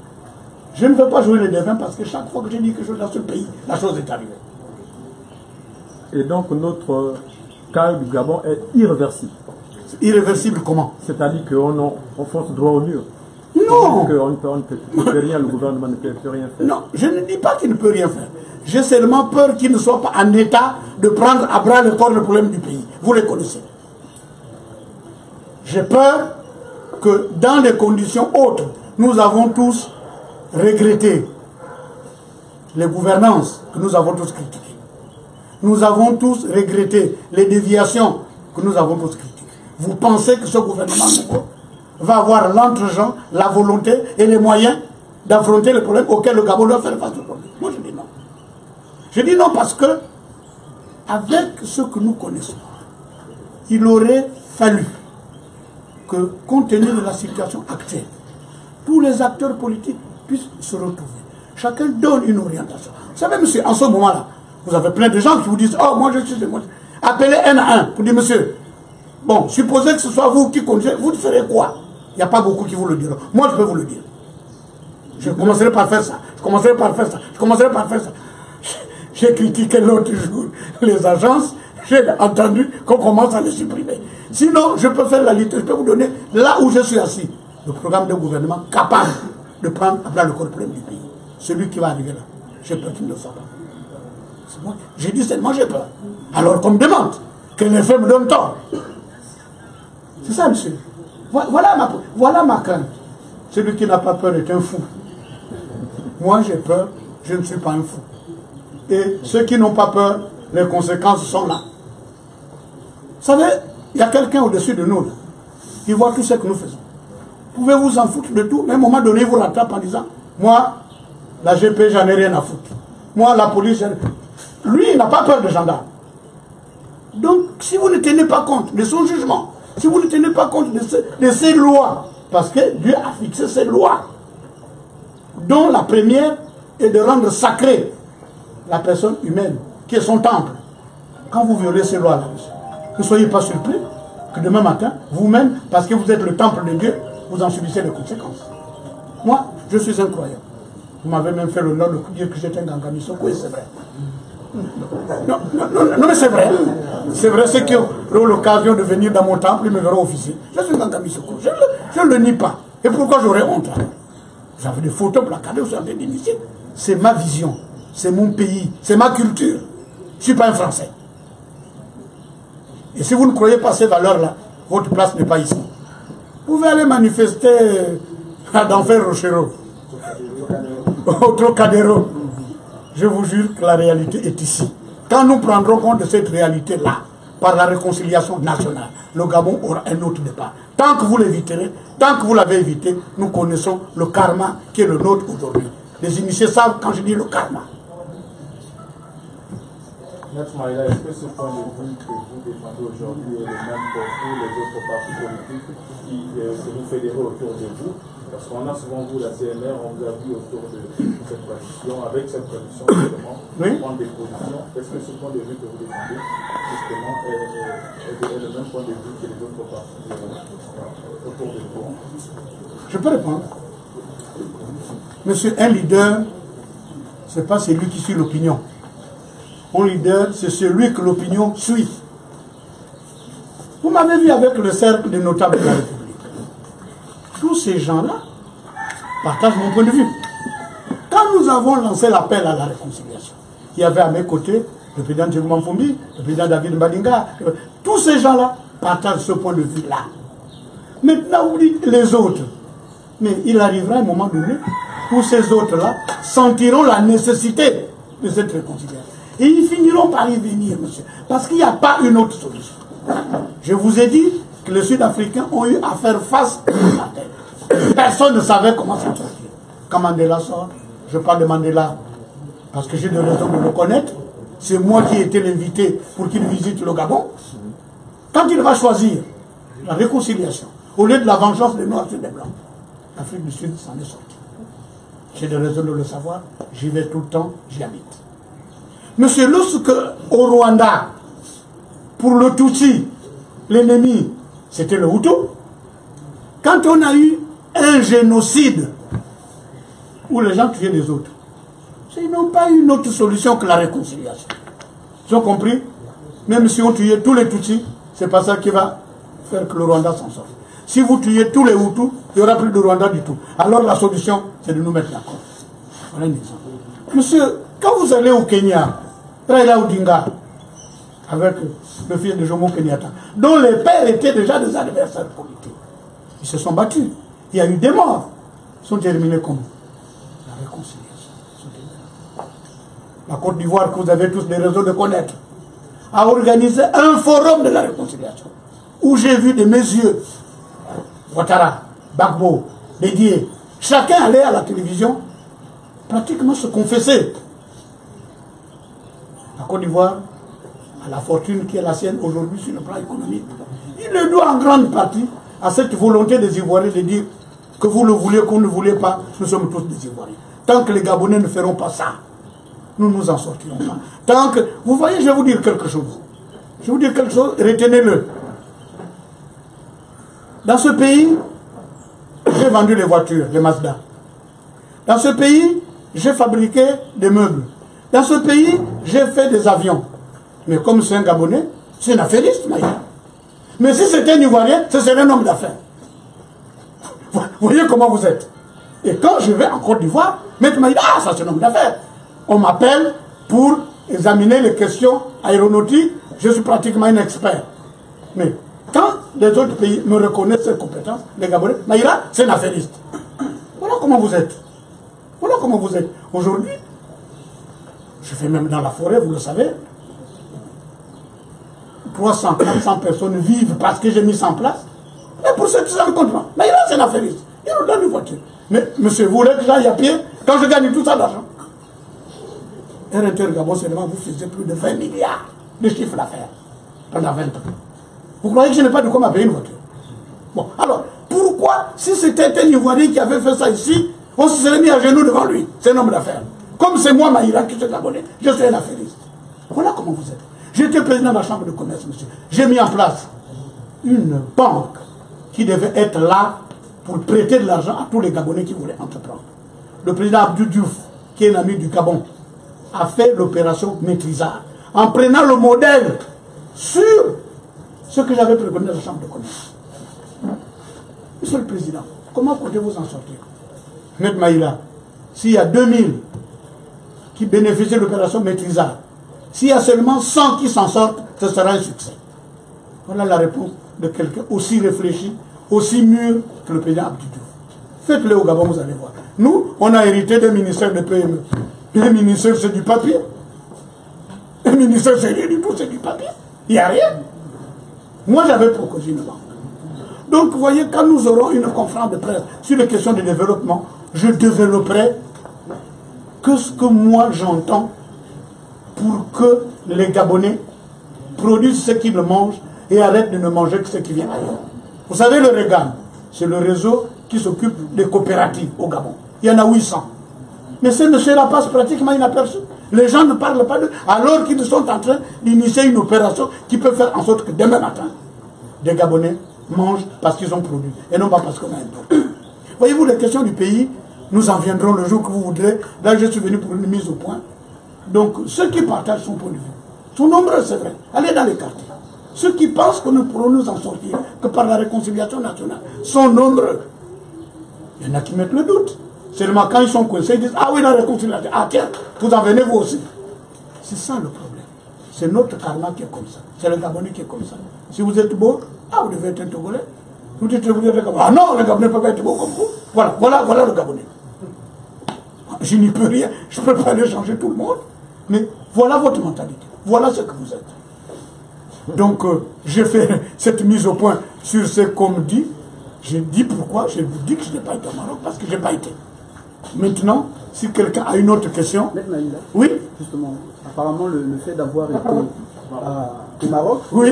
Je ne veux pas jouer les devins parce que chaque fois que je dis quelque chose dans ce pays, la chose est arrivée. Et donc notre cas du Gabon est irréversible. Irréversible comment? C'est-à-dire qu'on fonce droit au mur. Non. On ne peut rien, le gouvernement ne peut rien faire. Non, je ne dis pas qu'il ne peut rien faire. J'ai seulement peur qu'il ne soit pas en état de prendre à bras le corps le problème du pays. Vous les connaissez. J'ai peur que dans des conditions autres, nous avons tous regretté les gouvernances que nous avons tous critiquées. Nous avons tous regretté les déviations que nous avons tous critiquées. Vous pensez que ce gouvernement nouveau va avoir l'entre-gens, la volonté et les moyens d'affronter les problèmes auxquels le Gabon doit faire face aujourd'hui. Moi, je dis non. Je dis non parce que, avec ce que nous connaissons, il aurait fallu que, compte tenu de la situation actuelle, tous les acteurs politiques puissent se retrouver. Chacun donne une orientation. Vous savez, monsieur, en ce moment-là, vous avez plein de gens qui vous disent « Oh, moi je suis de moi. » Appelez un à un pour dire « Monsieur, bon, supposez que ce soit vous qui conduisez, vous ferez quoi ?» Il n'y a pas beaucoup qui vous le diront. Moi, je peux vous le dire. Je commencerai par faire ça. Je commencerai par faire ça. Je commencerai par faire ça. J'ai critiqué l'autre jour les agences. J'ai entendu qu'on commence à les supprimer. Sinon, je peux faire la liste. Je peux vous donner, là où je suis assis, le programme de gouvernement capable de prendre à plat le corps problème du pays. Celui qui va arriver là. J'ai peur qu'il ne le soit pas. J'ai dit seulement j'ai peur. Alors qu'on me demande que les faits me donnent tort. C'est ça, monsieur. Voilà ma crainte. Celui qui n'a pas peur est un fou. Moi, j'ai peur, je ne suis pas un fou. Et ceux qui n'ont pas peur, les conséquences sont là. Vous savez, il y a quelqu'un au-dessus de nous là, qui voit tout ce que nous faisons. Vous pouvez vous en foutre de tout, mais à un moment donné, il vous rattrape en disant, moi, la GP, j'en ai rien à foutre. Moi, la police, lui, il n'a pas peur de gendarmes. Donc, si vous ne tenez pas compte de son jugement, si vous ne tenez pas compte de ces lois, parce que Dieu a fixé ces lois, dont la première est de rendre sacrée la personne humaine, qui est son temple. Quand vous violez ces lois-là, ne soyez pas surpris que demain matin, vous-même, parce que vous êtes le temple de Dieu, vous en subissez les conséquences. Moi, je suis un croyant. Vous m'avez même fait l'honneur de dire que j'étais un Gangamissoko, et c'est vrai. Non, mais c'est vrai. C'est vrai, ceux qui auront l'occasion de venir dans mon temple, ils me verront officier. Je suis un Gangamissoko. Je ne le nie pas. Et pourquoi j'aurais honte? Vous avez des photos placardées, vous avez d'initiés. C'est ma vision. C'est mon pays. C'est ma culture. Je ne suis pas un Français. Et si vous ne croyez pas ces valeurs-là, votre place n'est pas ici. Vous pouvez aller manifester dans Fer Rochero, au Trocadéro. Je vous jure que la réalité est ici. Quand nous prendrons compte de cette réalité-là, par la réconciliation nationale, le Gabon aura un autre départ. Tant que vous l'éviterez, tant que vous l'avez évité, nous connaissons le karma qui est le nôtre aujourd'hui. Les initiés savent quand je dis le karma. Maître Maïla, est-ce que ce point de vue que vous défendez aujourd'hui est le même pour tous les autres partis politiques qui se vous fédèrent autour de vous? Parce qu'on a souvent vu la CNR, on vous a vu autour de cette coalition, avec cette coalition justement, prendre des positions. Est-ce que ce point de vue que vous défendez justement est le même point de vue que les autres partis autour de vous? Je peux répondre. Monsieur, un leader, ce n'est pas celui qui suit l'opinion. Un leader, c'est celui que l'opinion suit. Vous m'avez vu avec le cercle des notables de la République. Tous ces gens-là partagent mon point de vue. Quand nous avons lancé l'appel à la réconciliation, il y avait à mes côtés le président Thierry Mamfumbi, le président David Mbadinga. Tous ces gens-là partagent ce point de vue-là. Maintenant, vous dites les autres. Mais il arrivera un moment donné où ces autres-là sentiront la nécessité de cette réconciliation. Et ils finiront par y venir, monsieur. Parce qu'il n'y a pas une autre solution. Je vous ai dit que les Sud-Africains ont eu à faire face à la tête. Personne ne savait comment ça sortir. Quand Mandela sort, je parle de Mandela parce que j'ai des raisons de le connaître. C'est moi qui ai été l'invité pour qu'il visite le Gabon. Quand il va choisir la réconciliation, au lieu de la vengeance des Noirs sur des Blancs, l'Afrique du Sud s'en est sortie. J'ai des raisons de le savoir. J'y vais tout le temps, j'y habite. Monsieur, lorsque au Rwanda, pour le Tutsi, l'ennemi, c'était le Hutu, quand on a eu un génocide où les gens tuaient les autres, ils n'ont pas eu une autre solution que la réconciliation. Ils ont compris? Même si on tuait tous les Tutsis, c'est pas ça qui va faire que le Rwanda s'en sorte. Si vous tuez tous les Hutus, il n'y aura plus de Rwanda du tout. Alors la solution, c'est de nous mettre d'accord. Voilà un exemple. Monsieur, quand vous allez au Kenya, Raila Odinga, avec le fils de Jomo Kenyatta, dont les pères étaient déjà des adversaires politiques, ils se sont battus. Il y a eu des morts. Ils sont terminés comment? La réconciliation. La Côte d'Ivoire, que vous avez tous des raisons de connaître, a organisé un forum de la réconciliation, où j'ai vu de mes yeux Ouattara, Gbagbo, Dédié, chacun allait à la télévision pratiquement se confesser. La Côte d'Ivoire a la fortune qui est la sienne aujourd'hui sur le plan économique. Il le doit en grande partie à cette volonté des Ivoiriens de dire que vous le voulez, qu'on ne le voulez pas, nous sommes tous des Ivoiriens. Tant que les Gabonais ne feront pas ça, nous ne nous en sortirons pas. Tant que... Vous voyez, je vais vous dire quelque chose. Je vais vous dire quelque chose, retenez-le. Dans ce pays, j'ai vendu les voitures, les Mazda. Dans ce pays, j'ai fabriqué des meubles. Dans ce pays, j'ai fait des avions. Mais comme c'est un Gabonais, c'est un affairiste, Maïla. Mais si c'était un Ivoirien, ce serait un homme d'affaires. Vous voyez comment vous êtes. Et quand je vais en Côte d'Ivoire, Maître Maïla, ah, ça c'est un homme d'affaires. On m'appelle pour examiner les questions aéronautiques. Je suis pratiquement un expert. Mais quand les autres pays me reconnaissent ces compétences, les Gabonais, Maïla, c'est un affairiste. Voilà comment vous êtes. Voilà comment vous êtes. Aujourd'hui, je fais même dans la forêt, vous le savez, 300, 400 personnes vivent parce que j'ai mis ça en place. Et pour ceux qui s'en compte pas, mais là, c'est un affairiste. Il nous donne une voiture. Mais monsieur, vous voulez que j'aille à pied quand je gagne tout ça d'argent? Air Inter Gabon, seulement, vous faisiez plus de 20 milliards de chiffre d'affaires pendant 20 ans. Vous croyez que je n'ai pas de quoi m'appeler une voiture? Bon, alors, pourquoi, si c'était un Ivoirien qui avait fait ça ici, on se serait mis à genoux devant lui? C'est un homme d'affaires. Comme c'est moi, Maïla, qui suis Gabonais, je suis un affairiste. Voilà comment vous êtes. J'étais président de la Chambre de commerce, monsieur. J'ai mis en place une banque qui devait être là pour prêter de l'argent à tous les Gabonais qui voulaient entreprendre. Le président Abdou Diouf, qui est un ami du Gabon, a fait l'opération Maîtrisard en prenant le modèle sur ce que j'avais préconisé à la Chambre de commerce. Monsieur le Président, comment comptez-vous en sortir? Maître Maïla, s'il y a 2000 qui bénéficient de l'opération Maîtrisard, s'il y a seulement 100 qui s'en sortent, ce sera un succès. Voilà la réponse de quelqu'un aussi réfléchi, aussi mûr que le président Abdou Diouf. Faites-le au Gabon, vous allez voir. Nous, on a hérité des ministères de PME. Les ministères, c'est du papier. Les ministères, c'est rien du tout, c'est du papier. Il n'y a rien. Moi, j'avais proposé une banque. Donc, vous voyez, quand nous aurons une conférence de presse sur les questions de développement, je développerai que ce que moi j'entends pour que les Gabonais produisent ce qu'ils mangent et arrêtent de ne manger que ce qui vient ailleurs. Vous savez, le REGAN, c'est le réseau qui s'occupe des coopératives au Gabon. Il y en a 800. Mais ce ne passe pratiquement inaperçu. Les gens ne parlent pas d'eux, alors qu'ils sont en train d'initier une opération qui peut faire en sorte que demain matin, des Gabonais mangent parce qu'ils ont produit, et non pas parce qu'on a importé. Voyez-vous, les questions du pays, nous en viendrons le jour que vous voudrez. Là, je suis venu pour une mise au point. Donc, ceux qui partagent son point de vue sont nombreux, c'est vrai. Allez dans les quartiers. Ceux qui pensent que nous pourrons nous en sortir que par la réconciliation nationale sont nombreux. Il y en a qui mettent le doute. Seulement quand ils sont coincés, ils disent « Ah oui, la réconciliation, ah tiens, vous en venez vous aussi ». C'est ça le problème. C'est notre karma qui est comme ça. C'est le Gabonais qui est comme ça. Si vous êtes beau, ah vous devez être un Togolais. Vous êtes Gabonais. Ah non, le Gabonais ne peut pas être beau comme vous. Voilà le Gabonais. Je n'y peux rien. Je ne peux pas aller changer tout le monde. Mais voilà votre mentalité. Voilà ce que vous êtes. Donc, j'ai fait cette mise au point sur ce qu'on me dit. J'ai dit pourquoi. Je vous dis que je n'ai pas été au Maroc parce que je n'ai pas été. Maintenant, si quelqu'un a une autre question. Maïla, oui. Justement, apparemment, le fait d'avoir été au Maroc oui.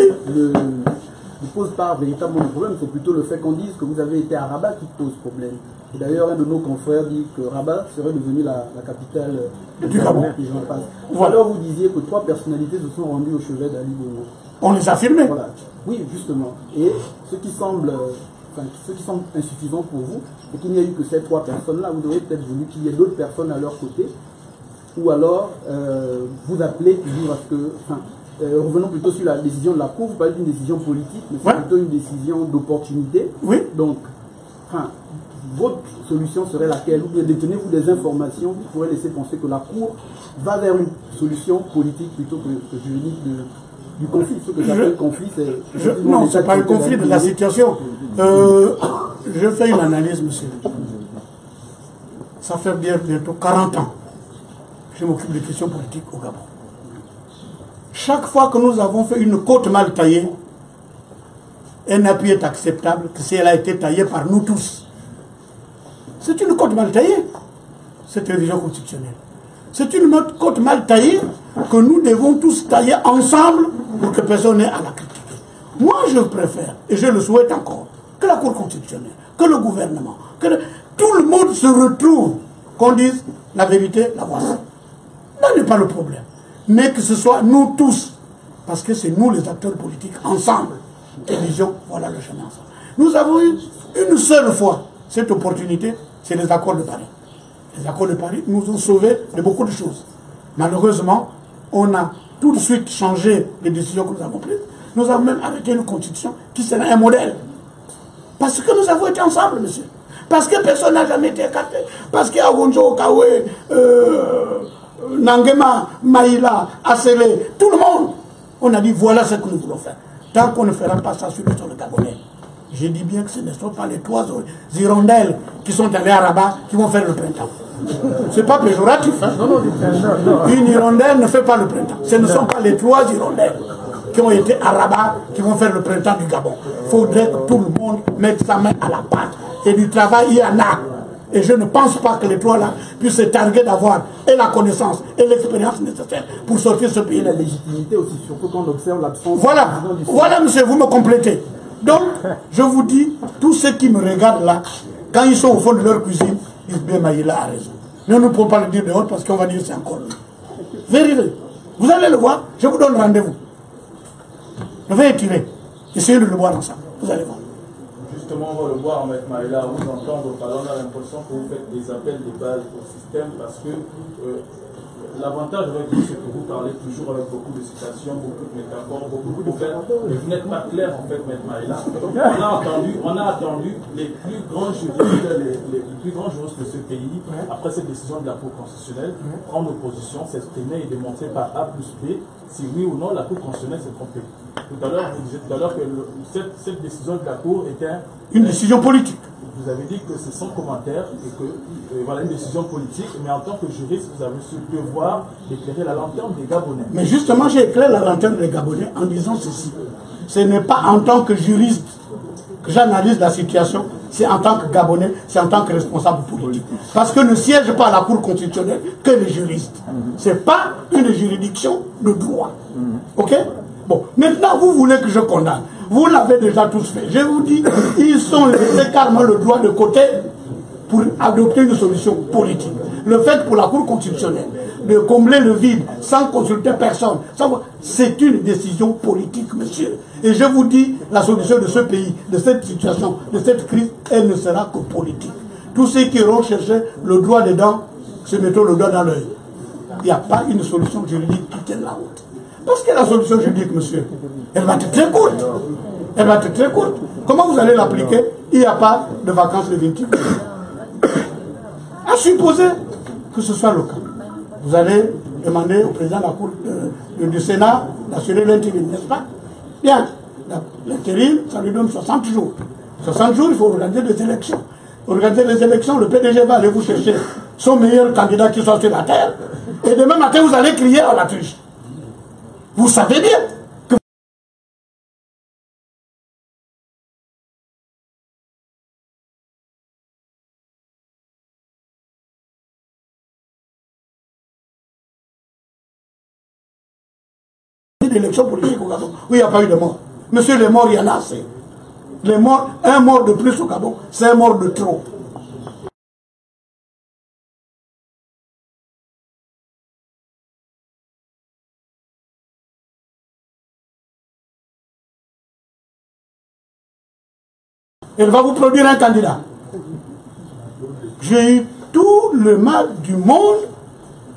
ne pose pas véritablement de problème. C'est plutôt le fait qu'on dise que vous avez été à Rabat qui pose problème. Et d'ailleurs, un de nos confrères dit que Rabat serait devenu la capitale du Gabon. Voilà. Alors, vous disiez que 3 personnalités se sont rendues au chevet d'Ali Bongo. On les a filmés. Voilà. Oui, justement. Et ce qui semble insuffisant pour vous, c'est qu'il n'y a eu que ces 3 personnes-là. Vous auriez peut-être voulu qu'il y ait d'autres personnes à leur côté. Ou alors, vous appelez toujours à ce que... revenons plutôt sur la décision de la Cour. Vous parlez d'une décision politique, mais c'est plutôt une décision d'opportunité. Oui. Donc, votre solution serait laquelle? Ou bien détenez-vous des informations qui pourraient laisser penser que la Cour va vers une solution politique plutôt que juridique du conflit? Ce que j'appelle conflit, c'est... Non, ce n'est pas un conflit de la situation. Je fais une analyse, monsieur. Ça fait bientôt 40 ans que je m'occupe des questions politiques au Gabon. Chaque fois que nous avons fait une côte mal taillée, un appui est acceptable que si elle a été taillée par nous tous. C'est une côte mal taillée, cette révision constitutionnelle. C'est une côte mal taillée que nous devons tous tailler ensemble pour que personne n'ait à la critiquer. Moi, je préfère, et je le souhaite encore, que la Cour constitutionnelle, que le gouvernement, tout le monde se retrouve, qu'on dise la vérité, la voici. Là n'est pas le problème. Mais que ce soit nous tous, parce que c'est nous les acteurs politiques, ensemble, et disons, voilà le chemin ensemble. Nous avons eu une seule fois cette opportunité, c'est les accords de Paris. Les accords de Paris nous ont sauvés de beaucoup de choses. Malheureusement, on a tout de suite changé les décisions que nous avons prises. Nous avons même arrêté une constitution qui serait un modèle. Parce que nous avons été ensemble, monsieur. Parce que personne n'a jamais été écarté. Parce qu'il y a Wonjo, Kawe, Nangema, Maïla, Assele, tout le monde. On a dit voilà ce que nous voulons faire. Tant qu'on ne fera pas ça sur le sol gabonais. Je dis bien que ce ne sont pas les 3 hirondelles qui sont allées à Rabat qui vont faire le printemps. Ce n'est pas péjoratif. Hein? Une hirondelle ne fait pas le printemps. Ce ne sont pas les 3 hirondelles qui ont été à Rabat qui vont faire le printemps du Gabon. Il faudrait que tout le monde mette sa main à la pâte. Et du travail, il y en a. Et je ne pense pas que les 3 là puissent se targuer d'avoir et la connaissance et l'expérience nécessaire pour sortir ce pays. Et la légitimité aussi, surtout quand on observe l'absence. Voilà, monsieur, vous me complétez. Donc, je vous dis, tous ceux qui me regardent là, quand ils sont au fond de leur cuisine, ils disent bien Maïla a raison. Mais on ne peut pas le dire dehors parce qu'on va dire c'est encore lui. Vérifiez. Vous allez le voir, je vous donne rendez-vous. Je vais étirer. Essayez de le voir ensemble. Vous allez voir. Justement, on va le voir, M. Maïla, vous entendre parler, on a l'impression que vous faites des appels de base au système parce que l'avantage avec vous, c'est que vous parlez toujours avec beaucoup de citations, beaucoup de métaphores, beaucoup de faits, mais vous n'êtes pas clair en fait, M. Maïla. On a attendu les plus grands juristes, les plus grands juristes de ce pays, après cette décision de la Cour constitutionnelle, prendre position, s'exprimer et démontrer par A plus B si oui ou non la Cour constitutionnelle s'est trompée. Tout à l'heure, vous disiez que cette décision de la Cour était une décision politique. Vous avez dit que c'est sans commentaire et que voilà une décision politique, mais en tant que juriste, vous avez ce devoir d'éclairer la lanterne des Gabonais. Mais justement, j'ai éclairé la lanterne des Gabonais en disant ceci. Ce n'est pas en tant que juriste que j'analyse la situation, c'est en tant que Gabonais, c'est en tant que responsable politique. Parce que ne siège pas à la Cour constitutionnelle que les juristes. Ce n'est pas une juridiction de droit. Ok? Bon, maintenant, vous voulez que je condamne. Vous l'avez déjà tous fait. Je vous dis, ils ont laissé carrément le droit de côté pour adopter une solution politique. Le fait pour la Cour constitutionnelle de combler le vide sans consulter personne, c'est une décision politique, monsieur. Et je vous dis, la solution de ce pays, de cette situation, de cette crise, elle ne sera que politique. Tous ceux qui auront cherché le droit dedans, se mettront le doigt dans l'œil. Il n'y a pas une solution juridique qui tienne la route. Parce que la solution juridique, monsieur, elle va être très courte. Elle va être très courte. Comment vous allez l'appliquer? Il n'y a pas de vacances le 28. À supposer que ce soit le cas. Vous allez demander au président de la Cour du Sénat d'assurer l'intérim, n'est-ce pas? Bien. L'intérim, ça lui donne 60 jours. 60 jours, il faut organiser des élections. Organiser les élections, le PDG va aller vous chercher son meilleur candidat qui soit sur la terre. Et demain matin, vous allez crier à la triche. Vous savez bien que l'élection politique au Gabon, où il n'y a pas eu de mort. Monsieur, les morts, il y en a assez. Les morts, un mort de plus au Gabon, c'est un mort de trop. Elle va vous produire un candidat. J'ai eu tout le mal du monde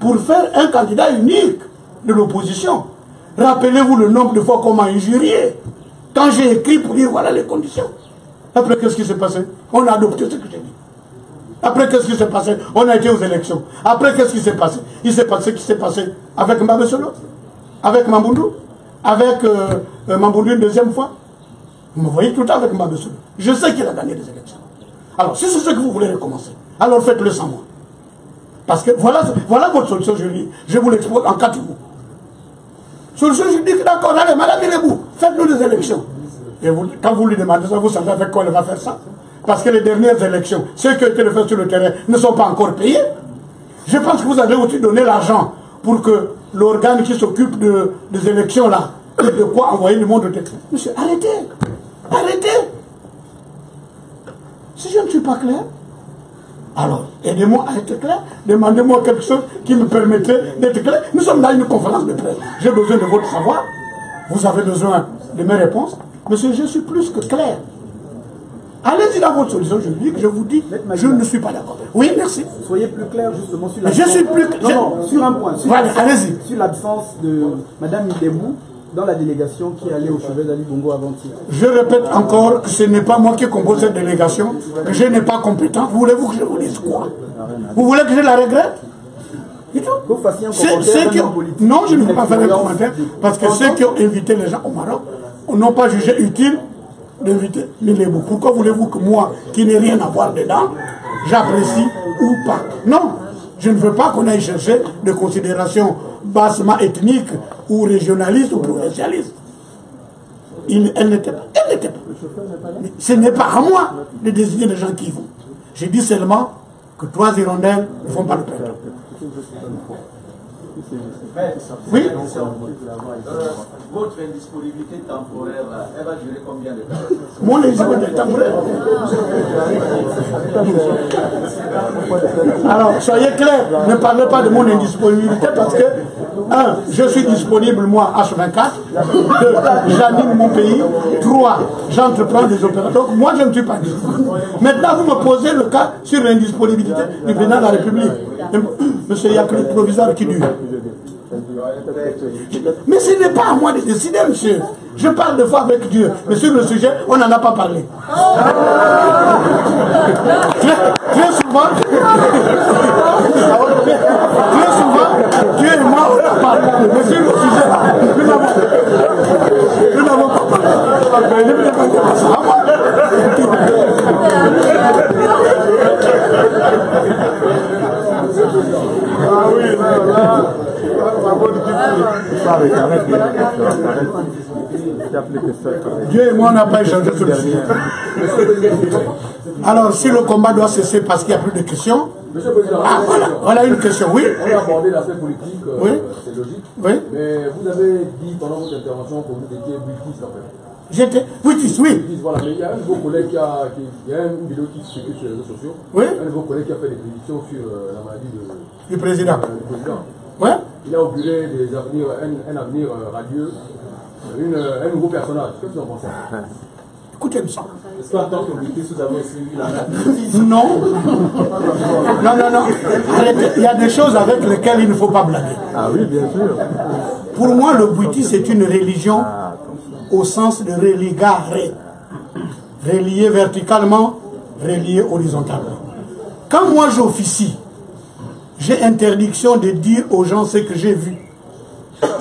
pour faire un candidat unique de l'opposition. Rappelez-vous le nombre de fois qu'on m'a injurié quand j'ai écrit pour dire voilà les conditions. Après, qu'est-ce qui s'est passé? On a adopté ce que j'ai dit. Après, qu'est-ce qui s'est passé? On a été aux élections. Après, qu'est-ce qui s'est passé? Il s'est passé ce qui s'est passé avec Mbabe Solo, avec Mamboundou, avec Mamboundou une deuxième fois. Vous me voyez tout le temps avec Mbabe Solo. Je sais qu'il a gagné des élections. Alors, si c'est ce que vous voulez recommencer, alors faites-le sans moi. Parce que voilà votre solution juridique. Je vous l'expose en 4 mots. Solution juridique, d'accord, allez, madame Ilebou, faites-nous des élections. Et vous, quand vous lui demandez ça, vous savez avec quoi elle va faire ça? parce que les dernières élections, ceux qui ont été faits sur le terrain, ne sont pas encore payés. Je pense que vous avez aussi donné l'argent pour que l'organe qui s'occupe des élections là, de quoi envoyer le monde au terrain. Monsieur, arrêtez. Arrêtez. Si je ne suis pas clair, alors aidez-moi à être clair. Demandez-moi quelque chose qui me permettrait d'être clair. Nous sommes dans une conférence de presse. J'ai besoin de votre savoir. Vous avez besoin de mes réponses. Monsieur, je suis plus que clair. Allez-y dans votre solution juridique, je vous dis, je ne suis pas d'accord. Oui, merci. Soyez plus clair justement sur la... Je suis plus clair. Non, sur un point. Voilà, allez-y. Sur l'absence de Mme Ndebou dans la délégation qui est allée au chevet d'Ali Bongo avant-hier. Je répète encore que ce n'est pas moi qui compose cette délégation, que je n'ai pas compétent. Voulez-vous que je vous dise quoi? Vous voulez que je la regrette? Que vous fassiez un commentaire d'un homme politique. Non, je ne peux pas faire un commentaire, parce que ceux qui ont invité les gens au Maroc n'ont pas jugé utile d'inviter les mots. Pourquoi voulez-vous que moi, qui n'ai rien à voir dedans, j'apprécie ou pas? Non, je ne veux pas qu'on aille chercher des considérations bassement ethniques ou régionalistes ou provincialistes. Elle n'était pas. Elle n'était pas. Mais ce n'est pas à moi de désigner les gens qui y vont. J'ai dit seulement que 3 hirondelles ne font pas le perdre. Oui. Votre indisponibilité temporaire, elle va durer combien de temps? Mon indisponibilité temporaire. Alors, soyez clairs, ne parlez pas de mon indisponibilité parce que, 1, je suis disponible moi H24, 2, j'anime mon pays, 3, j'entreprends des opérations. Donc, moi je ne suis pas disponible. Maintenant, vous me posez le cas sur l'indisponibilité du président de la République. Monsieur, il n'y a que le provisoire qui dure. Mais ce n'est pas à moi de décider, monsieur. Je parle des fois avec Dieu. Mais sur le sujet, on n'en a pas parlé. Très souvent, Dieu et moi, on a parlé. Mais sur le sujet, nous n'avons pas parlé. Ne me demandez pas ça à moi. Ah oui, là. Dieu et moi, on n'a pas échangé sur le sujet. Alors, si le combat doit cesser parce qu'il n'y a plus de questions, ah, voilà une question, oui. On a abordé l'aspect politique, oui. C'est logique. Oui. Mais vous avez dit pendant votre intervention que vous étiez buitiste en fait. J'étais buitiste, oui. Voilà, mais il y a un de vos collègues qui a une vidéo qui circule sur les réseaux sociaux. Oui. Un de vos collègues qui a fait des prédictions sur la maladie du président. Ouais. Il a auguré un avenir radieux, un nouveau personnage. Qu'est-ce que vous en pensez? Écoutez-moi ça. Est-ce qu'en tant que buitiste, vous avez suivi la Non. Non. Arrêtez. Il y a des choses avec lesquelles il ne faut pas blaguer. Ah oui, bien sûr. Pour moi, le bouddhisme c'est une religion au sens de religare. Relié verticalement, relié horizontalement. Quand moi j'officie, j'ai interdiction de dire aux gens ce que j'ai vu.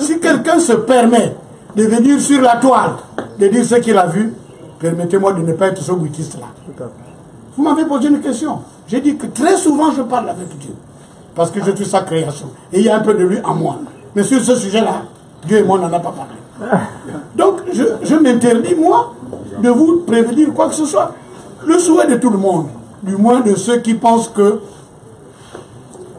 Si quelqu'un se permet de venir sur la toile, de dire ce qu'il a vu, permettez-moi de ne pas être ce bouddhiste-là. Vous m'avez posé une question. J'ai dit que très souvent je parle avec Dieu. Parce que je suis sa création. Et il y a un peu de lui en moi. Mais sur ce sujet-là, Dieu et moi n'en a pas parlé. Donc je m'interdis, moi, de vous prévenir quoi que ce soit. Le souhait de tout le monde, du moins de ceux qui pensent que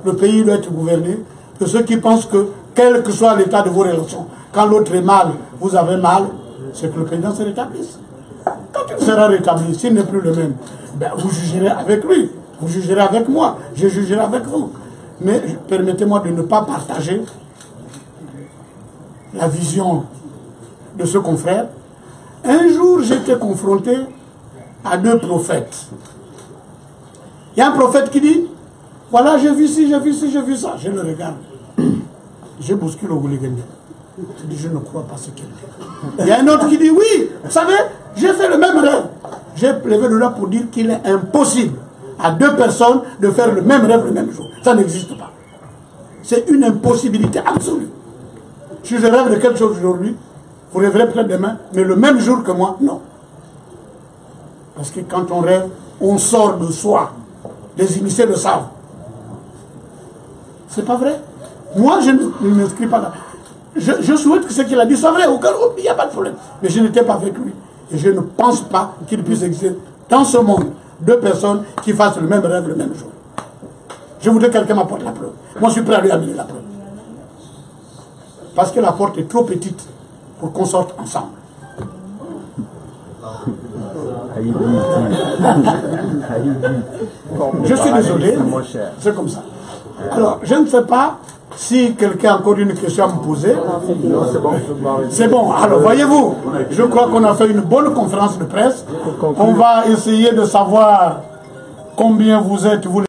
le pays doit être gouverné, de ceux qui pensent que, quel que soit l'état de vos relations, quand l'autre est mal, vous avez mal, c'est que le président se rétablisse. Quand il sera rétabli, s'il n'est plus le même, ben, vous jugerez avec lui, vous jugerez avec moi, je jugerai avec vous. Mais permettez-moi de ne pas partager la vision de ce confrère. Un jour, j'étais confronté à 2 prophètes. Il y a un prophète qui dit, voilà, j'ai vu ci, j'ai vu ci, j'ai vu ça. Je le regarde. Je bouscule au Gouligani. Je dis, je ne crois pas ce qu'il dit. Il y a un autre qui dit, oui, vous savez, j'ai fait le même rêve. J'ai levé le doigt pour dire qu'il est impossible à 2 personnes de faire le même rêve le même jour. Ça n'existe pas. C'est une impossibilité absolue. Si je rêve de quelque chose aujourd'hui, vous rêverez peut-être demain, mais le même jour que moi, non. Parce que quand on rêve, on sort de soi. Les initiés le savent. C'est pas vrai. Moi, je ne m'inscris pas là. Je souhaite que ce qu'il a dit soit vrai. Il n'y a pas de problème. Mais je n'étais pas avec lui. Et je ne pense pas qu'il puisse exister dans ce monde, 2 personnes qui fassent le même rêve le même jour. Je voudrais que quelqu'un m'apporte la preuve. Moi, je suis prêt à lui amener la preuve. Parce que la porte est trop petite pour qu'on sorte ensemble. Je suis désolé, c'est comme ça. Alors, je ne sais pas si quelqu'un a encore une question à me poser. C'est bon. Alors, voyez-vous, je crois qu'on a fait une bonne conférence de presse. On va essayer de savoir combien vous êtes, vous